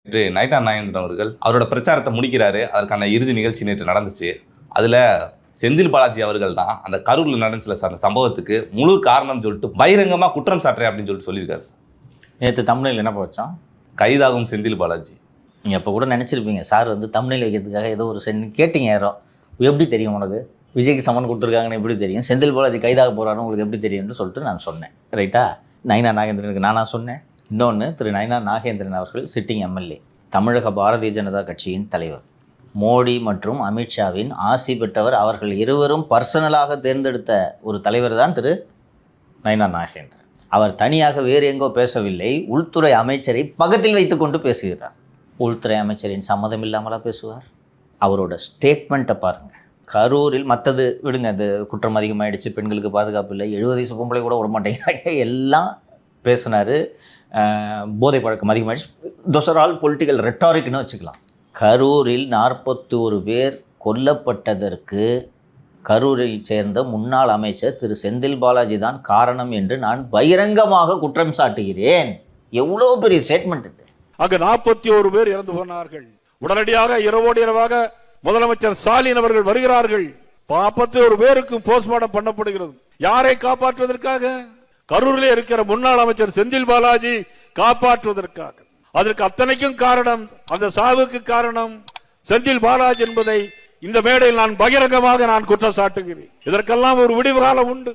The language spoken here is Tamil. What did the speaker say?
நேற்று நைனா நாகேந்திரன் அவர்கள் அவரோட பிரச்சாரத்தை முடிக்கிறாரு. அதற்கான இறுதி நிகழ்ச்சி நேற்று நடந்துச்சு. அதில் செந்தில் பாலாஜி அவர்கள் தான் அந்த கரூரில் நடந்துச்சுல சார், அந்த சம்பவத்துக்கு முழு காரணம் சொல்லிட்டு பகிரங்கமாக குற்றம் சாட்டுறேன் அப்படின்னு சொல்லியிருக்காரு சார். நேற்று தமிழில் என்ன போச்சோம்? கைதாகும் செந்தில் பாலாஜி. நீங்கள் அப்போ கூட நினச்சிருப்பீங்க சார் வந்து தமிழில் வைக்கிறதுக்காக ஏதோ ஒரு கேட்டிங்க. யாரோ எப்படி தெரியும் உனக்கு விஜய்க்கு சம்மன் கொடுத்துருக்காங்கன்னு எப்படி தெரியும்? செந்தில் பாலாஜி கைதாக போகிறான்னு உங்களுக்கு எப்படி தெரியும்னு சொல்லிட்டு நான் சொன்னேன். ரைட்டா? நயினா நாகேந்திரனுக்கு நானா சொன்னேன். இன்னொன்று, திரு நயினா நாகேந்திரன் அவர்கள் சிட்டிங் எம்எல்ஏ, தமிழக பாரதிய ஜனதா கட்சியின் தலைவர், மோடி மற்றும் அமித்ஷாவின் ஆசி பெற்றவர். அவர்கள் இருவரும் பர்சனலாக தேர்ந்தெடுத்த ஒரு தலைவர் தான் திரு நயினா நாகேந்திரன். அவர் தனியாக வேறு எங்கோ பேசவில்லை. உள்துறை அமைச்சரை பக்கத்தில் வைத்து கொண்டு பேசுகிறார். உள்துறை அமைச்சரின் சம்மதம் இல்லாமலா பேசுவார்? அவரோட ஸ்டேட்மெண்ட்டை பாருங்கள். கரூரில் மற்றது விடுங்க, அது குற்றம் அதிகமாகிடுச்சு, பெண்களுக்கு பாதுகாப்பு இல்லை, 70 வயசு பொம்பளை கூட விட மாட்டேங்கிறாங்க, எல்லாம் பேசினார். போதை பழக்கம் அதிகமாகிடுச்சு. தோஸ் ஆர் ஆல் பொலிட்டிக்கல் ரெட்டாரிக்னு வச்சுக்கலாம். கரூரில் 41 பேர் கொல்லப்பட்டதற்கு கரூரை சேர்ந்த முன்னாள் அமைச்சர் திரு செந்தில் பாலாஜி தான் காரணம் என்று நான் பகிரங்கமாக குற்றம் சாட்டுகிறேன். எவ்வளோ பெரிய ஸ்டேட்மெண்ட் இது! அங்கு 41 பேர் இறந்து போனார்கள். உடனடியாக இரவோடு இரவாக முதலமைச்சர் ஸ்டாலின் அவர்கள் வருகிறார்கள். 41 பேருக்கும் போஸ்ட்மார்ட்டம் பண்ணப்படுகிறது. யாரை காப்பாற்றுவதற்காக? கரூரில் இருக்கிற முன்னாள் அமைச்சர் செந்தில் பாலாஜி காப்பாற்றுவதற்காக. அதற்கு அத்தனைக்கும் காரணம், அந்த சாவுக்கு காரணம் செந்தில் பாலாஜி என்பதை இந்த மேடையில் நான் பகிரங்கமாக குற்றம் சாட்டுகிறேன். இதற்கெல்லாம் ஒரு விடிவு காலம் உண்டு.